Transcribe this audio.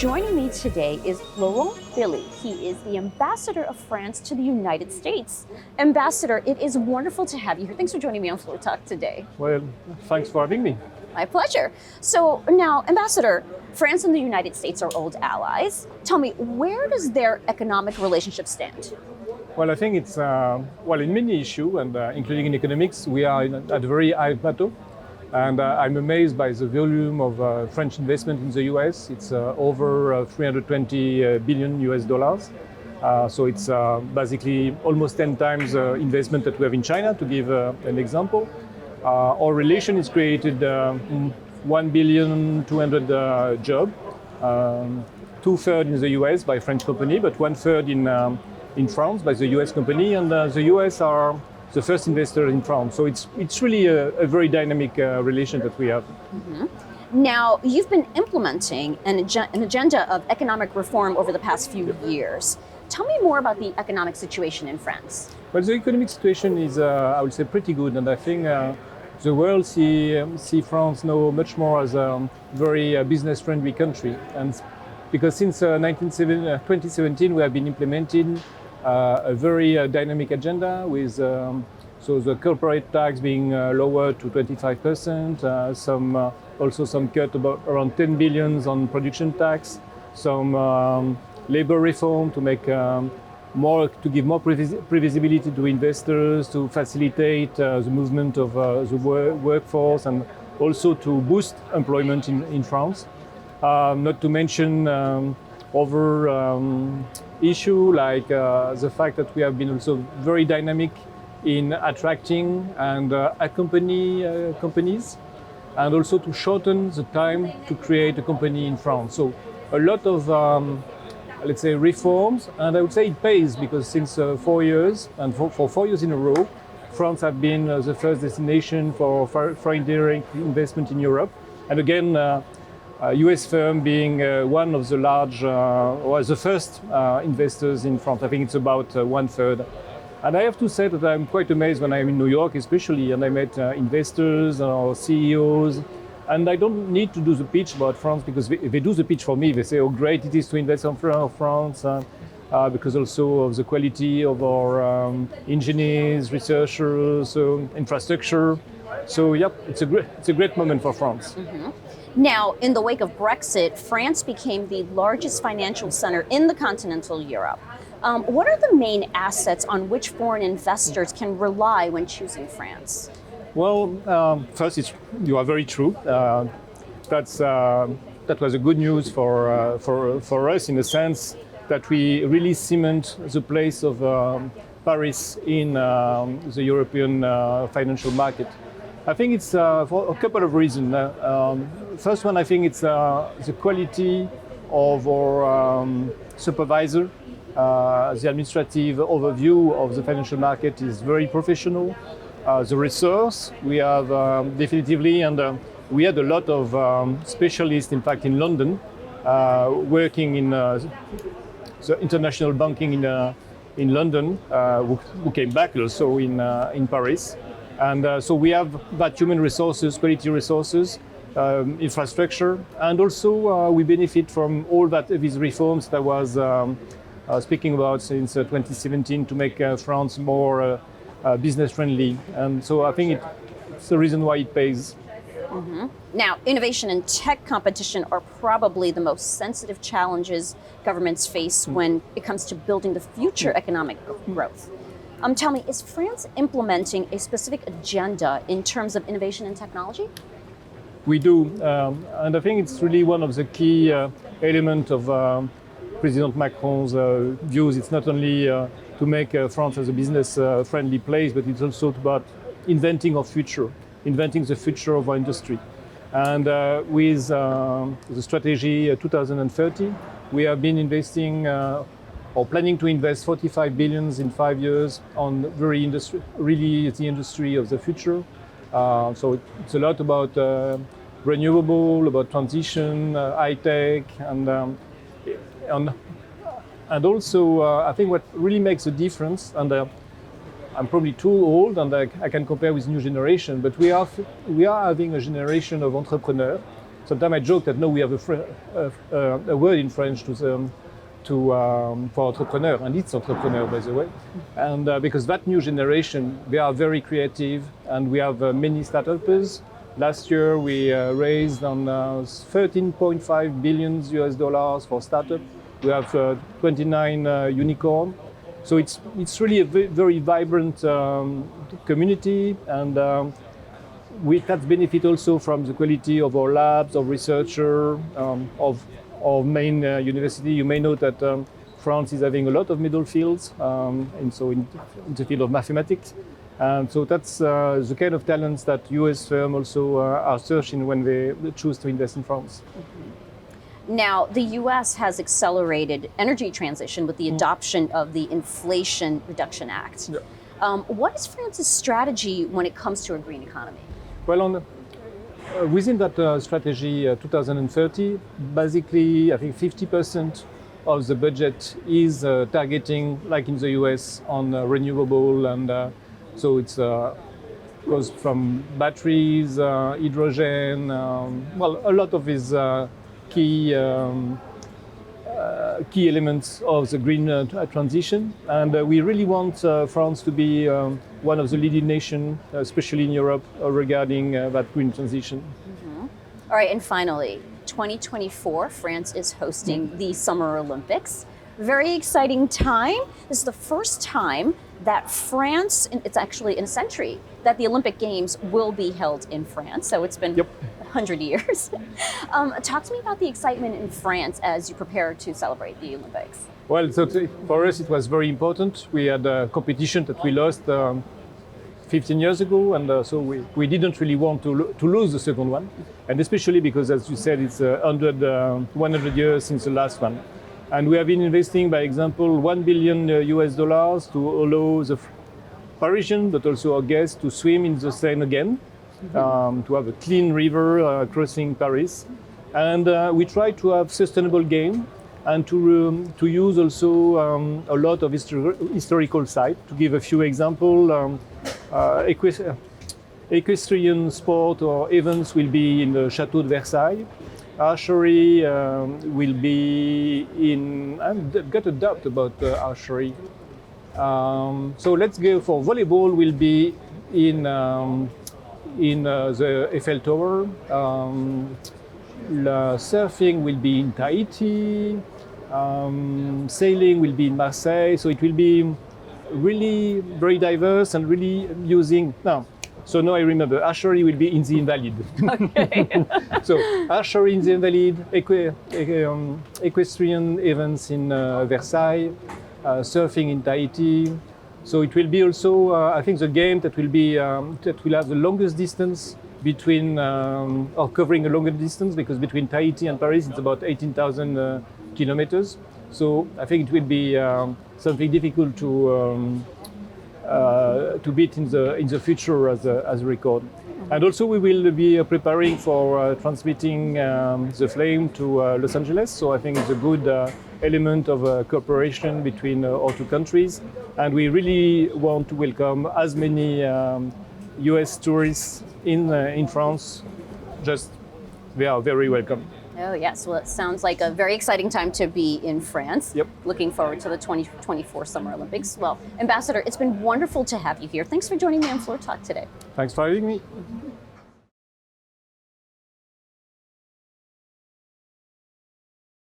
joining me today is Laurent Bili. He is the ambassador of France to the United States. Ambassador, it is wonderful to have you here. Thanks for joining me on Flow Talk today. Well, thanks for having me. My pleasure. So now, Ambassador, France and the United States are old allies. Tell me, where does their economic relationship stand? Well, I think it's, in many issues, and including in economics, we are at a very high plateau. And I'm amazed by the volume of French investment in the US. It's over 320 billion US dollars. So it's basically almost 10 times investment that we have in China, to give an example. Our relation is created 1,200,000,000 jobs, 2/3 in the US by French company, but 1/3 in France by the US company, and the US are the first investor in France. So it's really a very dynamic relation that we have. Mm-hmm. Now, you've been implementing an agenda of economic reform over the past few years. Tell me more about the economic situation in France. Well, the economic situation is, I would say, pretty good, and I think the world see France now much more as a very business-friendly country. And because since 2017, we have been implementing a very dynamic agenda with so the corporate tax being lowered to 25%, also some cut about around 10 billion on production tax, some labor reform to make to give more previsibility to investors, to facilitate the movement of the workforce, and also to boost employment in France. Not to mention other issue like the fact that we have been also very dynamic in attracting and accompany companies, and also to shorten the time to create a company in France. So a lot of let's say reforms, and I would say it pays, because since 4 years, and for 4 years in a row, France have been the first destination for foreign direct investment in Europe. And again, US firm being one of the large, or the first investors in France. I think it's about 1/3. And I have to say that I'm quite amazed when I'm in New York, especially, and I met investors or CEOs, and I don't need to do the pitch about France, because they do the pitch for me. They say, oh, great it is to invest in France, because also of the quality of our engineers, researchers, infrastructure. So, yep, it's a great moment for France. Mm-hmm. Now, in the wake of Brexit, France became the largest financial center in the continental Europe. What are the main assets on which foreign investors can rely when choosing France? Well, first, you are very true. That was a good news for us, in the sense that we really cement the place of Paris in the European financial market. I think it's for a couple of reasons. First one, I think it's the quality of our supervisor. The administrative overview of the financial market is very professional. The resource we have definitively, and we had a lot of specialists, in fact, in London, working in the international banking in London, who came back also in Paris. And so we have that human resources, quality resources, infrastructure, and also we benefit from all these reforms that I was speaking about since 2017 to make France more business friendly. And so I think it's the reason why it pays. Mm-hmm. Now, innovation and tech competition are probably the most sensitive challenges governments face when it comes to building the future economic growth. Tell me, is France implementing a specific agenda in terms of innovation and technology? We do, and I think it's really one of the key elements of President Macron's views. It's not only to make France as a business-friendly place, but it's also about inventing our future, inventing the future of our industry. And with the strategy 2030, we have been investing or planning to invest 45 billion in 5 years on really the industry of the future. So it's a lot about renewable, about transition, high tech, and also I think what really makes a difference, and I'm probably too old and I can compare with new generation, but we are having a generation of entrepreneurs sometimes I joke that now we have a word in French for entrepreneur, and it's entrepreneur, by the way. And because that new generation, they are very creative, and we have many startups. Last year, we raised on 13.5 billion US dollars for startup. We have 29 unicorn. So it's really a very vibrant community, and that benefit also from the quality of our labs, of researcher, of our main university. You may know that France is having a lot of middle fields, and so in the field of mathematics. And so that's the kind of talents that US firms also are searching when they choose to invest in France. Now, the US has accelerated energy transition with the adoption of the Inflation Reduction Act. Yeah. What is France's strategy when it comes to a green economy? Well, within that strategy 2030, basically, I think 50% of the budget is targeting, like in the US, on renewable, and so it goes from batteries, hydrogen, well, a lot of these key elements of the green transition. And we really want France to be one of the leading nations, especially in Europe, regarding that green transition. Mm-hmm. All right, and finally, 2024, France is hosting the Summer Olympics. Very exciting time. This is the first time that France, it's actually in a century, that the Olympic Games will be held in France. So it's been 100 years. Talk to me about the excitement in France as you prepare to celebrate the Olympics. Well, so for us it was very important. We had a competition that we lost 15 years ago, and so we didn't really want to lose the second one. And especially because, as you said, it's 100 years since the last one. And we have been investing, by example, $1 billion US dollars to allow the Parisian, but also our guests, to swim in the Seine again, to have a clean river crossing Paris. And we try to have sustainable game and to use also a lot of historical sites. To give a few examples, equestrian sport or events will be in the Château de Versailles. Archery will be in. I've got a doubt about archery. So let's go for volleyball. Will be in the Eiffel Tower. Surfing will be in Tahiti. Sailing will be in Marseille. So it will be really very diverse and really using now. So now I remember, archery will be in the Invalid. Okay. So archery in the Invalid, equestrian events in Versailles, surfing in Tahiti. So it will be also, I think, the game that will be that will have the longest distance between, or covering a longer distance, because between Tahiti and Paris it's about 18,000 kilometers. So I think it will be something difficult to beat in the future as a record. And also we will be preparing for transmitting the flame to Los Angeles. So I think it's a good element of cooperation between our two countries. And we really want to welcome as many US tourists in France. Just, they are very welcome. Oh, yes. Well, it sounds like a very exciting time to be in France. Yep. Looking forward to the 2024 Summer Olympics. Well, Ambassador, it's been wonderful to have you here. Thanks for joining me on Floor Talk today. Thanks for having me.